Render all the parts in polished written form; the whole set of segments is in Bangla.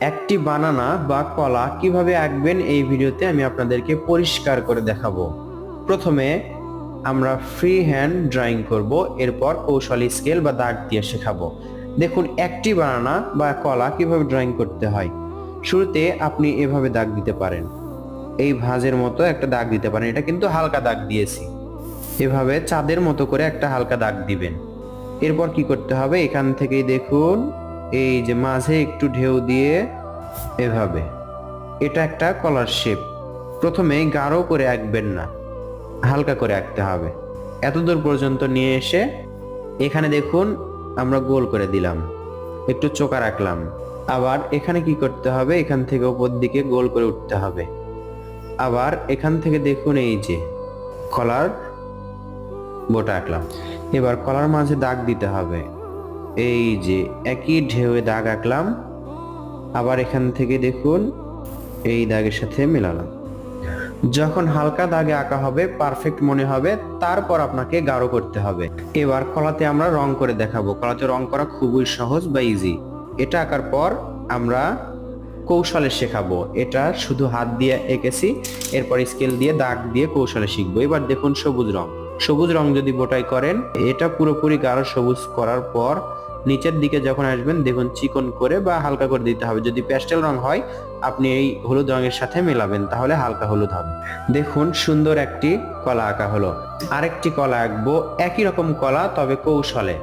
একটি বানানা বা কলা কিভাবে আঁকবেন এই ভিডিওতে আমি আপনাদেরকে পরিষ্কার করে দেখাবো। প্রথমে আমরা ফ্রি হ্যান্ড ড্রয়িং করব, এরপর কৌশলী স্কেল বা দাগ দিয়ে শেখাবো। দেখুন একটি বানানা বা কলা কিভাবে ড্রয়িং করতে হয়। শুরুতে আপনি এভাবে দাগ দিতে পারেন, এই ভাঁজের মতো একটা দাগ দিতে পারেন, এটা কিন্তু হালকা দাগ দিয়েছি। এভাবে চাঁদের মতো করে একটা হালকা দাগ দিবেন। এরপর কি করতে হবে, এখান থেকেই দেখুন এই যে মাঝে একটু ঢেউ দিয়ে এভাবে, এটা একটা কলার শেপ। প্রথমে গাঢ় করে আঁকবেন না, হালকা করে আঁকতে হবে। এতদূর পর্যন্ত নিয়ে এসে এখানে দেখুন আমরা গোল করে দিলাম, একটু চোকা রাখলাম। আবার এখানে কি করতে হবে, এখান থেকে উপর দিকে গোল করে উঠতে হবে। আবার এখান থেকে দেখুন এই যে কলার বোটা আঁকলাম। এবার কলার মাঝে দাগ দিতে হবে, এই যে একই ঢেউয়ে দাগ আঁকলাম। আবার এখান থেকে দেখুন এই দাগের সাথে মেলালাম। যখন হালকা দাগে আঁকা হবে, পারফেক্ট মনে হবে, তারপর আপনাকে গাঢ় করতে হবে। এবার কলাতে আমরা রং করে দেখাবো। কলাতে রং করা খুবই সহজ বা ইজি। এটা আঁকার পর আমরা কৌশলে শেখাবো। এটা শুধু হাত দিয়ে এঁকেছি, এরপর স্কেল দিয়ে দাগ দিয়ে কৌশলে শিখবো। এবার দেখুন সবুজ রং। সবুজ রং যদি বোটাই করেন, এটা পুরোপুরি গাঢ় সবুজ করার পর নিচের দিকে যখন আসবেন দেখুন চিকন করে বা হালকা করে দিতে হবে। যদি প্যাস্টেল রং হয় আপনি এই হলুদ রঙের সাথে মেলাবেন, তাহলে হালকা হলুদ হবে। দেখুন সুন্দর একটি কলা আঁকা হলো। আরেকটি কলা আঁকবো, একই রকম কলা তবে কৌশলে।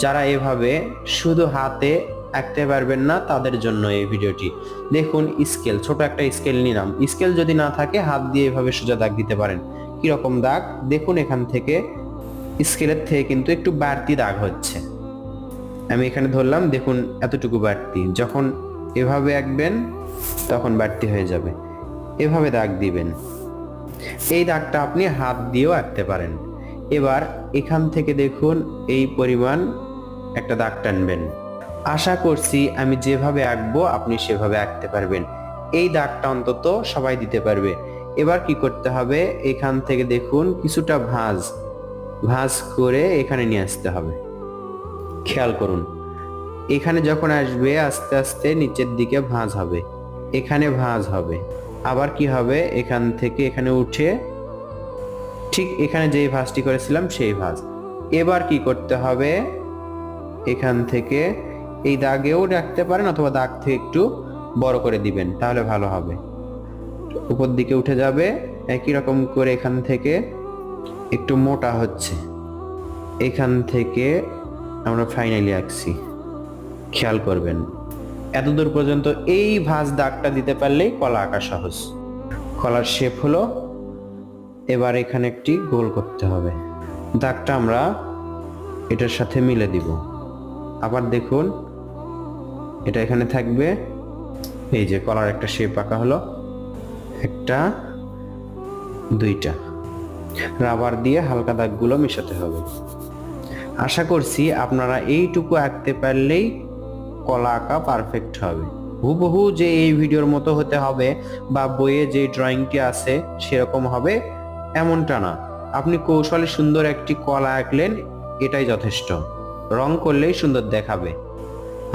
যারা এভাবে শুধু হাতে আঁকতে পারবেন না তাদের জন্য এই ভিডিওটি। দেখুন স্কেল, ছোট একটা স্কেল নিলাম। স্কেল যদি না থাকে হাত দিয়ে এভাবে সোজা দাগ দিতে পারেন। কিরকম দাগ দেখুন, এখান থেকে স্কেলের থেকে কিন্তু একটু বাড়তি দাগ হচ্ছে। আমি এখানে ধরলাম, দেখুন এতটুকু বাড়তি। যখন এভাবে আঁকবেন তখন বাড়তি হয়ে যাবে। এভাবে দাগ দিবেন। এই দাগটা আপনি হাত দিয়েও আঁকতে পারেন। এবার এখান থেকে দেখুন এই পরিমাণ একটা দাগ টানবেন। আশা করছি আমি যেভাবে আঁকবো আপনি সেভাবে আঁকতে পারবেন। এই দাগটা অন্তত সবাই দিতে পারবে। এবার কি করতে হবে, এখান থেকে দেখুন কিছুটা ভাঁজ ভাঁজ করে এখানে নিয়ে আসতে হবে। খেয়াল করুন, এখানে যখন আসবে আস্তে আস্তে নিচের দিকে ভাঁজ হবে, এখানে ভাঁজ হবে। আবার কি হবে, এখান থেকে এখানে উঠে ঠিক এখানে যেই ভাঁজটি করেছিলাম সেই ভাঁজ। এবার কি করতে হবে, এখান থেকে এই দাগেও রাখতে পারেন অথবা দাগ থেকে একটু বড় করে দিবেন, তাহলে ভালো হবে। উপর দিকে উঠে যাবে। একই রকম করে এখান থেকে একটু মোটা হচ্ছে, এখান থেকে আমরা ফাইনালি আঁকছি। খেয়াল করবেন এতদূর পর্যন্ত এই ভাঁজ দাগটা দিতে পারলেই কলা আঁকা সহজ। কলার শেপ হলো। এবার এখানে একটি গোল করতে হবে। দাগটা আমরা এটার সাথে মিলে দিব। আবার দেখুন এটা এখানে থাকবে। এই যে কলার একটা শেপ আঁকা হলো, একটা দুইটা। রাবার দিয়ে হালকা দাগগুলো মেশাতে হবে। আশা করছি আপনারা এইটুকু আঁকতে পারলেই কলা আঁকা পারফেক্ট হবে। হুবহু যে এই ভিডিওর মতো হতে হবে বা বইয়ে যে ড্রয়িংটি আছে সেরকম হবে এমনটা না। আপনি কৌশলে সুন্দর একটি কলা আঁকলেন, এটাই যথেষ্ট। রং করলেই সুন্দর দেখাবে।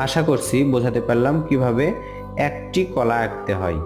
আশা করছি বোঝাতে পারলাম কিভাবে একটি কলা আঁকতে হয়।